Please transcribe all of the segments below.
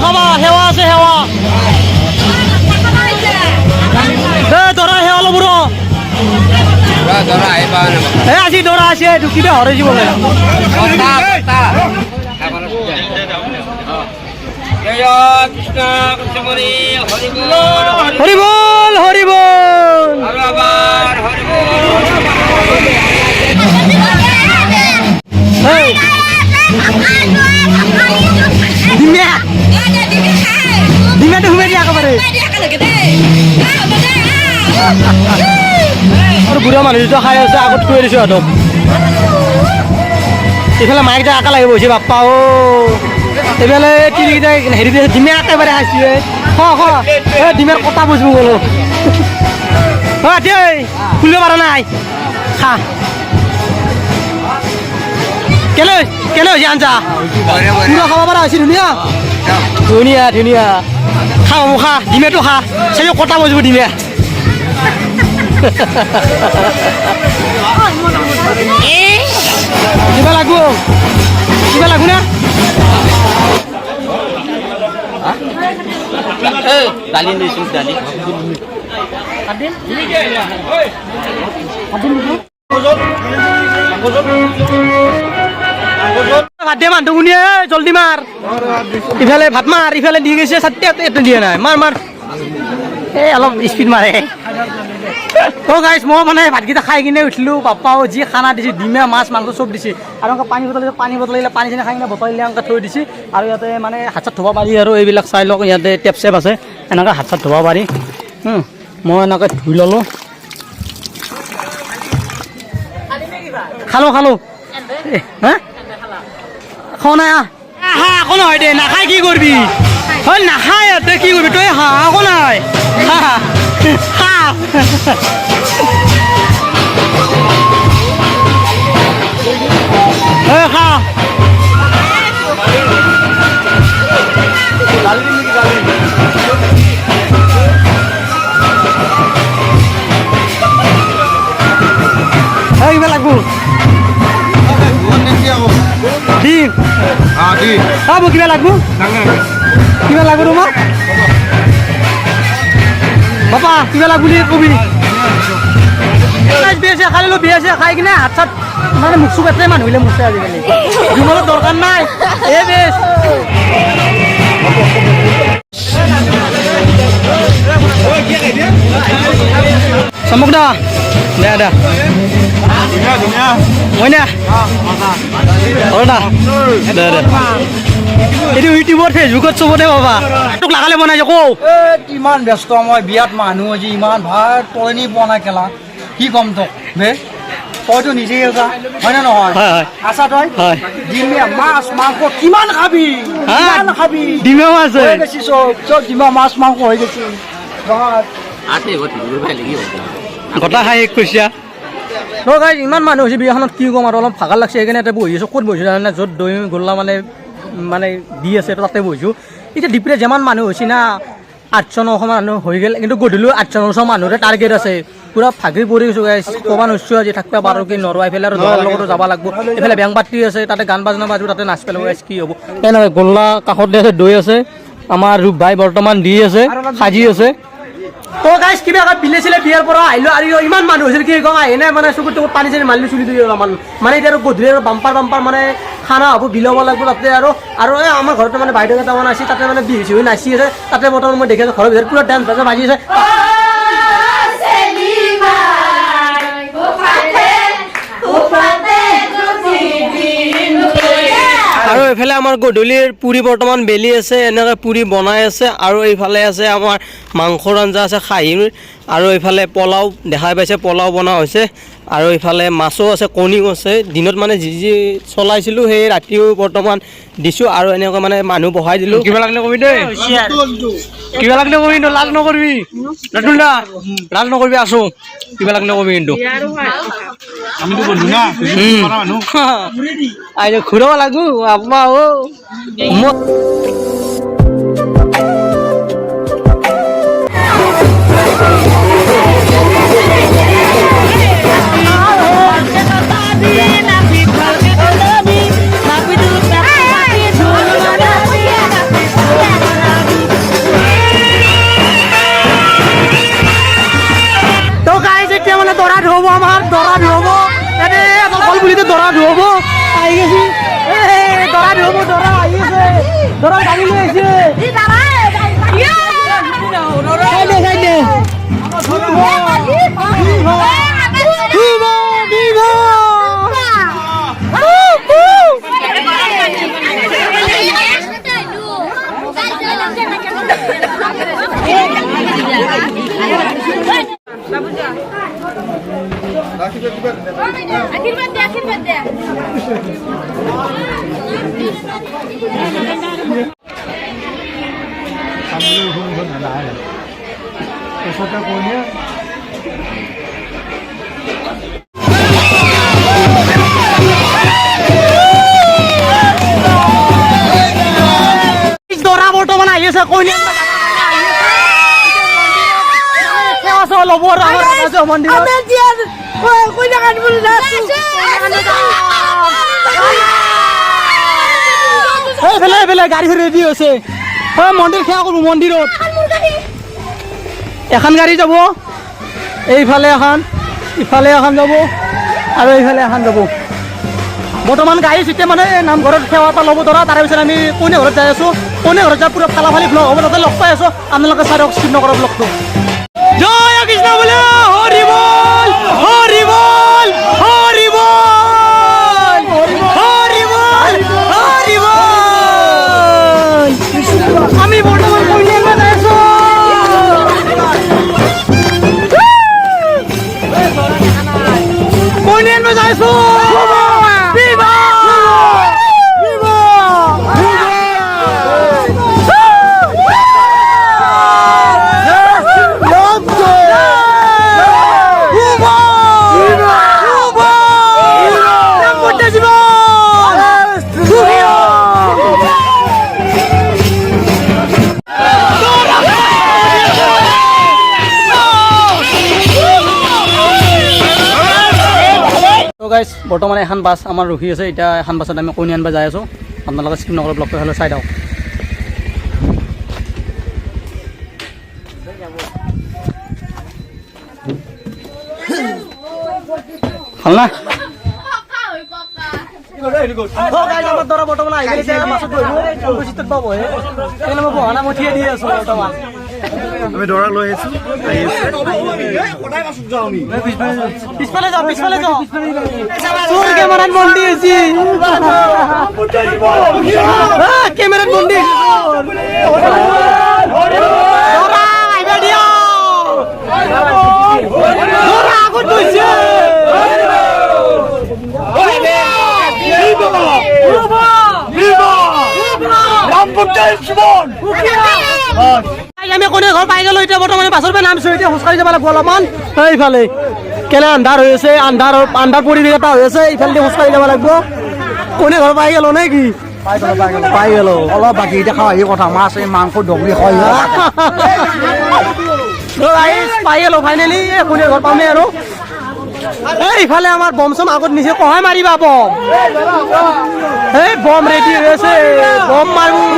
খাবা সেৱা আছে সেৱা দৰা সেৱা ল'ব আজি দৰা আছে কিবা হৰে যাব হৰি বল হৰি বল ডিমাটো সোমাই দিয়া একেবাৰে আৰু বুঢ়া মানুহ যিটো খাই আছে আগত থৈ দিছোঁ সিহঁতক এইফালে মাইক যে আকা লাগিব হৈছে বাপ্পা অ' এইফালে তিৰিকেইটা হেৰি ডিমে একেবাৰে খাইছোঁ ডিমেৰ কটা বুজিব গ'লো দেই খুলিব পৰা নাই খা কেলে কেলে হৈছে আঞ্জা পুৰা খাব পৰা হৈছে ধুনীয়া ধুনীয়া ধুনীয়া খা খা ডিমেটো খা চাগে কটা বুজিব ডিমে কিবা লাগব না দালি দিছোঁ দালি ভাত দিয়ে মানুহ শুনিয়ে জলদি মাৰ ইফালে ভাত মাৰ ইফালে দি গৈছে চাট্টি দিয়া নাই মাৰ মাৰ এই অলপ স্পীড মাৰে তো গাইছ মই মানে ভাতকেইটা খাই কিনে উঠিলোঁ বাপ্পাও যি খানা দিছে ডিমে মাছ মাংস চব দিছে আৰু এনেকৈ পানী বটল আহিলে পানী চানী খাই কিনে বটল দিলে এনেকৈ থৈ দিছে আৰু ইয়াতে মানে হাত চাত ধুব পাৰি আৰু এইবিলাক চাই লওক ইয়াতে টেপ চেপ আছে এনেকৈ হাত চাত ধুব পাৰি মই এনেকৈ ধুই ল'লোঁ খালোঁ হা খোৱা নাই একো নহয় দে নাখাই কি কৰিবি হয় নাখায় তই কি কৰিবি তই একো নাই খা খা কিবা লাগব ডিম কিবা লাগব কিবা লাগব তোমাক বাপা কিবা লাগ বুলি কবি বিয়াছে খাই ললো বিয়াছে খাই কিনে হাত চাত মানে মুখ চুখ এটাই মানুহ মুখে আজিকালি জুমলত দৰকাৰ নাই এই বেছ চমক দা দে দে মই না দে দে এইটো ইউটিউবত ফেচবুকত চবতে পাবা তোক লাগালে বনাইছে কৌ কিমান ব্যস্ত মই বিয়াত মানুহ আজি ইমান ভাত তলনি বনাই কেলা কি ক'ম তোক বে তইতো নিজেই আছা হয় নে নহয় আছা তই ডিমে মাছ মাংস কিমান খাবি ডিমে মাছ হৈ গৈছি চব ডিমা মাছ মাংস হৈ গৈছে গোটা খাই শেষ কৰিছা ইমান মানুহ হৈছে বিয়াখনত কি ক'ম আৰু অলপ ভাগৰ লাগছে সেইকাৰণে ইয়াতে বহি আছোঁ ক'ত বহিছোঁ জানে য'ত দৈ গল্লা মানে দি আছে তাতে বহিছোঁ এতিয়া ডিপুৰে যিমান মানুহ হৈছে না 800-900 মানুহ হৈ গ'ল কিন্তু গধূলি 800-900 মানুহৰে টাৰ্গেট আছে পুৰা ভাগি পৰি গৈছোঁ গাইছ ক'ব নোৱাৰিছোঁ আজি থাকিব পাৰোঁ কি নৰৱা এইফালে আৰু দৰাৰ লগতো যাব লাগিব এইফালে বেং পাৰ্টি আছে তাতে গান বাজনা বাজিব তাতে নাচ পেলাব গাইছ কি হ'ব এনেকৈ গল্লা কাষত দি আছে দৈ আছে আমাৰ ৰূপ ভাই বৰ্তমান দি আছে সাজি আছে তো গাইছ কিবা বিলেছিলে বিয়াৰ পৰা আহিলোঁ আৰু ইমান মানুহ হৈছিল কি কওঁ আহি নাই মানে চকুত টকুত পানী চানী মাৰিলোঁ চুলি তুলি অলপমান মানে এতিয়া আৰু গধূলি আৰু বাম্পাৰ মানে খানা হ'ব বিলাব লাগিব তাতে আৰু এই আমাৰ ঘৰতে মানে বাইদেউ কেইটামান আছে তাতে মানে বিহু চিহু নাচি আছে তাতে বৰ্তমান মই দেখি আছোঁ ঘৰৰ ভিতৰত পুৰা ডান্স বাজি আছে আৰু এইফালে আমাৰ গধূলিৰ পুৰি বৰ্তমান বেলি আছে এনেকৈ পুৰি বনাই আছে আৰু এইফালে আছে আমাৰ মাংসৰ আঞ্জা আছে খাহীৰ আৰু এইফালে পোলাও দেখাই পাইছে পোলাও বনোৱা হৈছে আৰু এইফালে মাছো আছে কণীও আছে দিনত মানে যি চলাইছিলোঁ সেই ৰাতিও বৰ্তমান দিছোঁ আৰু এনেকৈ মানে মানুহ বহাই দিলোঁ কিবা লাগিলে কবি দেই কিবা লাগিলে কবি কিন্তু লাজ নকৰিবি ৰাতুল দা লাজ নকৰিবি আছোঁ কিবা লাগিলে কবি কিন্তু আমিতো বন্ধু না আইজো ঘূৰাব লাগো আপা অ ধৰা গাড়ী লৈ আহিছে আশীৰ্বাদ দে দৰা বৰ্তমান আহি আছে কইনা ল'ব মন্দিৰত এইফালে গাড়ী ৰেডি হৈছে মন্দিৰ সেৱা কৰোঁ মন্দিৰত এখন গাড়ী যাব এইফালে এখন ইফালে এখন যাব আৰু এইফালে এখন যাব বৰ্তমান গাড়ী যেতিয়া মানে নামঘৰত সেৱা এটা ল'ব ধৰা তাৰে পিছত আমি কইনা ঘৰত যাই আছোঁ কইনা ঘৰত যাই পুৰা ফালাফালি ব্লগ হ'ব তাতে লগ পাই আছোঁ আপোনালোকে চাই ৰক স্কিপ নকৰক ব্লগটো জয় কৃষ্ণ বোলে হৰি বল হৰি বল হৰি বল হৰি বল হৰি বল আমি বৰ্তমান কইনা ঘৰত যাই আছোঁ কইনা ঘৰত যাই আছোঁ গাইজ বৰ্তমান এখন বাছ আমাৰ ৰখি আছে এতিয়া এখন বাছত আমি কইনা আনিব যাই আছোঁ আপোনালোকে স্কিপ নকৰক ব্লগটো হ'লে চাই দিয়ক ভাল না আমাৰ দৰা বৰ্তমান আহি গৈছে বাছত মই বহানা মঠিয়াই দি আছোঁ বৰ্তমান আমি দৰা লৈ আহিছো পিছফালে যাওঁ তোৰ কেমেৰাত বন্দী হৈছে কেমেৰাত বন্দী আগত গৈছে আমি কোনে ঘৰ পাই গলো এতিয়া বৰ্তমানে বাছৰ পৰা নামিছো এতিয়া খোজকাঢ়ি যাব লাগিব অলপমান এইফালে কেনে আন্ধাৰ হৈ আছে আন্ধাৰ পৰিৱেশ এটা হৈ আছে ইফালে খোজকাঢ়ি যাব লাগিব কোনে ঘৰ পাই গলো নে কি পাই গেলো অলপ বাকী এতিয়া খাওঁ আহি কথা মাছ এই মাংস ডগৰি খাই পাই গলো ফাইনেলি কোনে ঘৰ পামেই আৰু এইফালে আমাৰ বম চম আগত নিচে কহাই মাৰিবা বম এই বম ৰেডি হৈ আছে বম মাৰিব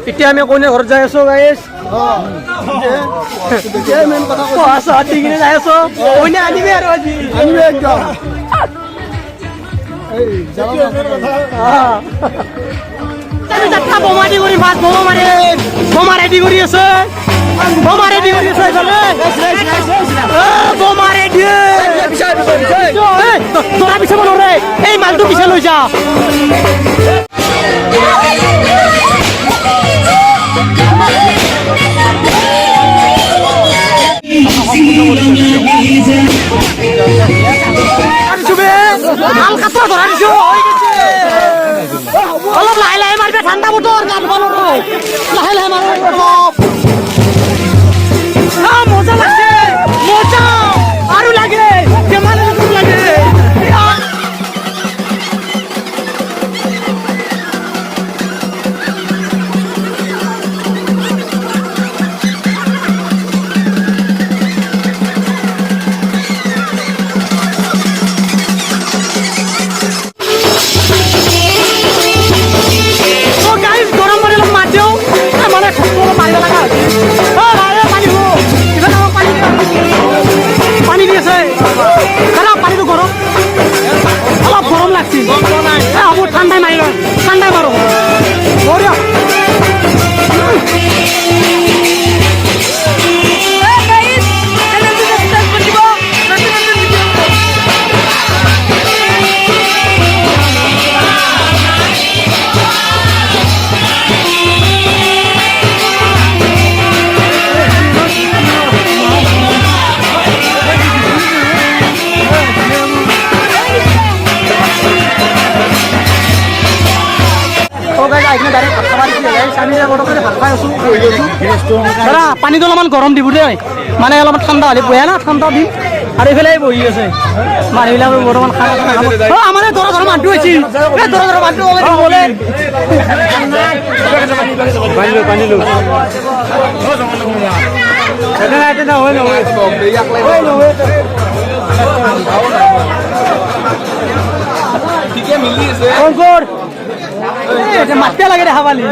এতিয়া আমি কইনা ঘৰত যাই আছো গাইছ কিনে যাই আছো কইনা আনিবি আৰু আজি একদম বোমা দি কৰি মাছ বোমা ৰেডি কৰি আছে বোমা ৰেডি দৰা পিছাব নোৱাৰে এই মালটো পিছে লৈ যা অলপ লাহে লাহে মাৰিবে ঠাণ্ডা বতৰ লাহে লাহে মাৰিব মজা লাগছে মজা আৰু লাগে কেমান লাগে লাগছি হ'ব ঠাণ্ডাই মাৰি লয় ঠাণ্ডাই মাৰো বঢ়িয়া দাদা পানীটো অলপমান গৰম দিব দেই মানে অলপমান ঠাণ্ডা হ'লে বহে না ঠাণ্ডা দিম আৰু এইফালে বহি আছে মানুহবিলাক বৰ্তমান আমাৰ দৰা ধৰা মানুহটো হৈছে দৰা ধৰা মানুহটো বলে মাতিয়ে লাগে দেখা পালি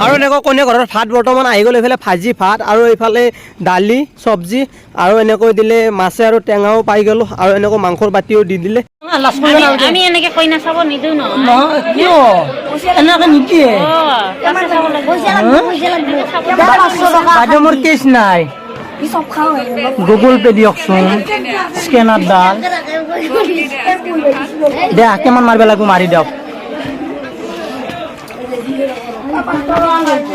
আৰু এনেকৈ কইনা ঘৰৰ ভাত বৰ্তমান আহি গ'ল এইফালে ভাজি ভাত আৰু এইফালে দালি চব্জি আৰু এনেকৈ দিলে মাছে আৰু টেঙাও পাই গ'লো আৰু এনেকৈ মাংসৰ বাতিও দি দিলে আমি এনেকে কইনা চাব নিদিওঁ নহয় কিয় এনেকৈ নিদিয়ে বাইদেউ মোৰ কেছ নাই গুগল পে দিয়কচোন স্কেনাৰ ডাল দে কিমান মাৰিব লাগিব মাৰি দিয়ক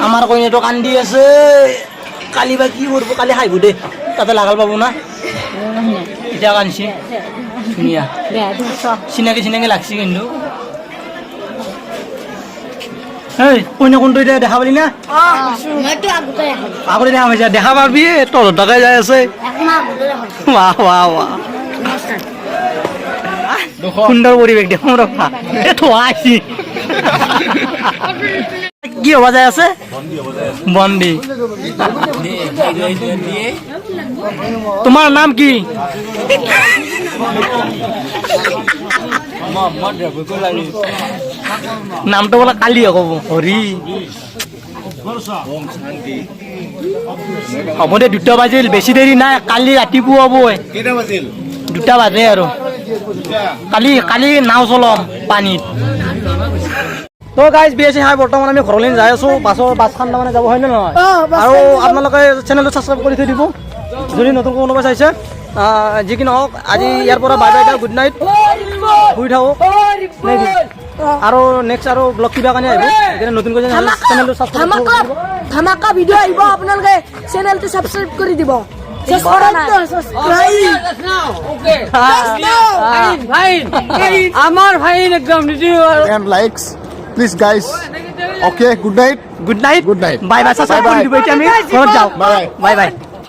আমাৰ কইনাটো কান্দি আছে কালি বা কি কৰিব কালি খাইব দে তাতে লাগাল পাব না এতিয়া কান্দছি ধুনীয়া চিনাকি চিনাকি লাগছি কিন্তু এই কইনা কোনটো এতিয়া দেখা পালি না আগতে দেখা পাইছা দেখা পাবি তলত টকাই যাই আছে বাহ বাহ বাহ সুন্দৰ পৰিৱেশ দেখোন ৰখা থোৱা আছি কি হবা যাই আছে বন্দি তোমাৰ নাম কি নামটো বোলে কালি ক'ব হৰি হ'ব দে 2টা বাজিল বেছি দেৰি নাই কালি ৰাতিপুৱা হ'ব 2টা বাজে আৰু কালি নাও চলাম পানীত তো গাইজ বিএসি হাই বৰ্তমান আমি ঘৰলৈ যাই আছো বাছখন তাৰমানে যাব হয় নে নহয় আৰু আপোনালোকে চেনেলটো ছাবস্ক্ৰাইব কৰি থৈ দিব যদি নতুন কোনোবা চাইছে যি কি নহওক আজি ইয়াৰ পৰা বাই বাই গুড নাইট শুই থাকক আৰু নেক্সট আৰু ব্লগ কিবা কাৰণে আহিব সেইকাৰণে নতুনকৈ চেনেলটো ছাবস্ক্ৰাইব ধামাকা ভিডিঅ' আহিব আপোনালোকে চেনেলটো ছাবস্ক্ৰাইব কৰি দিব আমাৰ ভাই একদম And likes, please guys. Okay, good night. Good night Good night. Bye bye subscribe কৰি দিব এতিয়া আমি ঘৰত যাওঁ Bye. Bye bye